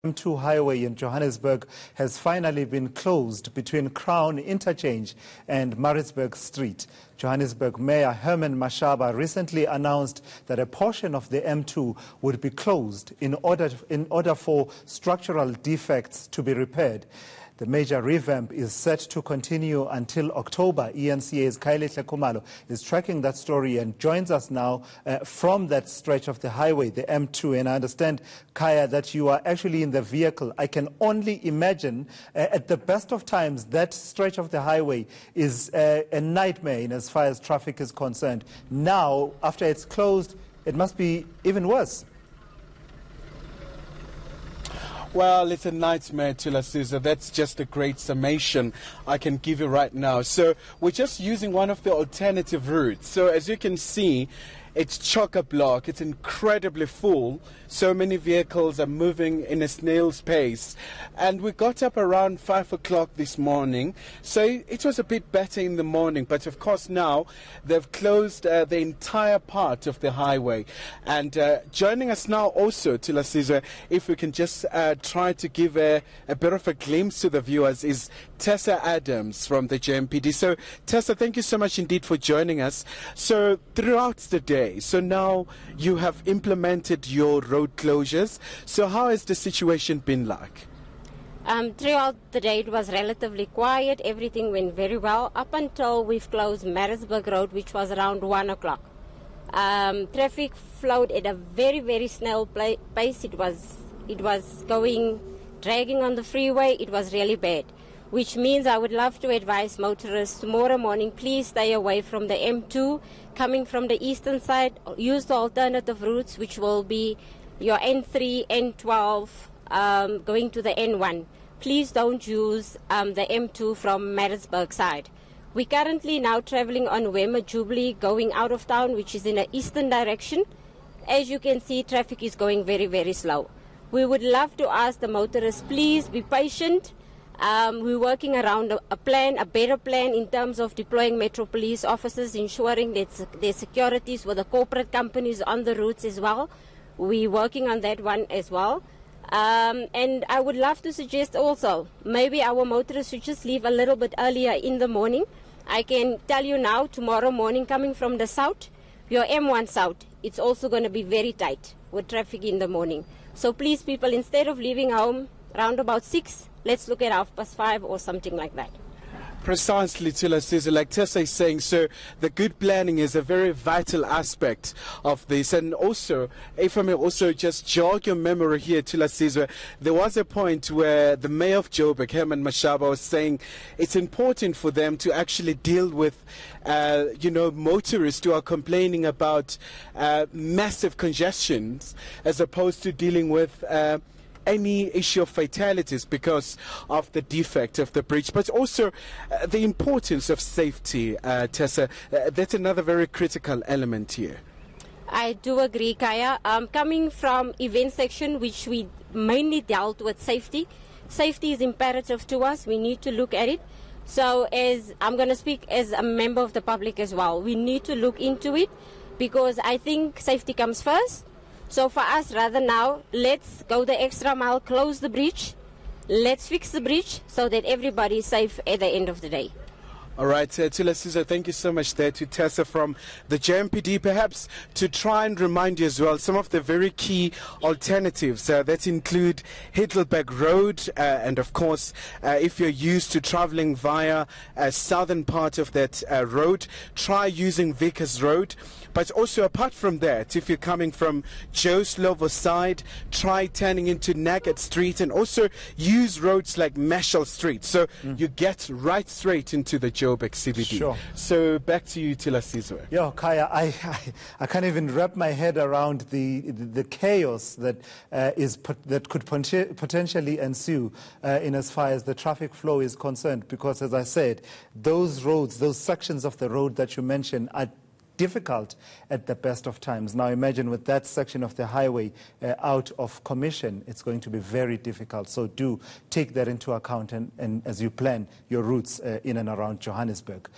M2 highway in Johannesburg has finally been closed between Crown Interchange and Maritzburg Street. Johannesburg Mayor Herman Mashaba recently announced that a portion of the M2 would be closed in order for structural defects to be repaired. The major revamp is set to continue until October. ENCA's Kailehle Khumalo is tracking that story and joins us now from that stretch of the highway, the M2. And I understand, Kaya, that you are actually in the vehicle. I can only imagine at the best of times that stretch of the highway is a nightmare in as far as traffic is concerned. Now, after it's closed, it must be even worse. Well, it's a nightmare, Tila Caesar. That's just a great summation I can give you right now. So we're just using one of the alternative routes. So as you can see, it's chock-a-block. It's incredibly full. So many vehicles are moving in a snail's pace. And we got up around 5 o'clock this morning. So it was a bit better in the morning. But of course now they've closed the entire part of the highway. And joining us now also, Tila Caesar, if we can just try to give a bit of a glimpse to the viewers, is Tessa Adams from the JMPD. So Tessa, thank you so much indeed for joining us. So throughout the day, so now you have implemented your road closures. So how has the situation been like? Throughout the day it was relatively quiet. Everything went very well up until we've closed Maritzburg Road, which was around 1 o'clock. Traffic flowed at a very snail pace. It was dragging on the freeway. It was really bad, which means I would love to advise motorists tomorrow morning, please stay away from the M2 coming from the eastern side. Use the alternative routes, which will be your N3, N12, going to the N1. Please don't use the M2 from Maritzburg side. We're currently now traveling on Wema Jubilee going out of town, which is in the eastern direction. As you can see, traffic is going very slow. We would love to ask the motorists, please be patient. We're working around a better plan in terms of deploying Metro Police officers, ensuring that their securities with the corporate companies on the routes as well. We're working on that one as well. And I would love to suggest also, maybe our motorists should just leave a little bit earlier in the morning. I can tell you now, tomorrow morning coming from the south, your M1 south, it's also going to be very tight with traffic in the morning. So please, people, instead of leaving home around about 6, let's look at 5:30 or something like that. Precisely, Tila Caesar, like Tessa is saying, so the good planning is a very vital aspect of this. And also, if I may also just jog your memory here, Tila Caesar, there was a point where the mayor of Joburg, Herman Mashaba, was saying it's important for them to actually deal with, motorists who are complaining about massive congestions as opposed to dealing with any issue of fatalities because of the defect of the bridge, but also the importance of safety, Tessa. That's another very critical element here. I do agree, Kaya. Coming from event section, which we mainly dealt with safety is imperative to us. We need to look at it. So as I'm going to speak as a member of the public as well, we need to look into it because I think safety comes first. So for us, rather now, let's go the extra mile, close the bridge, let's fix the bridge so that everybody is safe at the end of the day. All right, Tila Caesar, thank you so much there to Tessa from the JMPD. Perhaps to try and remind you as well some of the very key alternatives that include Heidelberg Road, and of course, if you're used to traveling via a southern part of that road, try using Vickers Road. But also apart from that, if you're coming from Joe Slovo side, try turning into Nugget Street and also use roads like Mashal Street. So you get right straight into the Joburg CBD. Sure. So back to you, Tila Caesar. Yeah, Kaya, I can't even wrap my head around the chaos that that could potentially ensue in as far as the traffic flow is concerned. Because as I said, those roads, those sections of the road that you mentioned are difficult at the best of times. Now imagine with that section of the highway out of commission, it's going to be very difficult. So do take that into account and as you plan your routes in and around Johannesburg.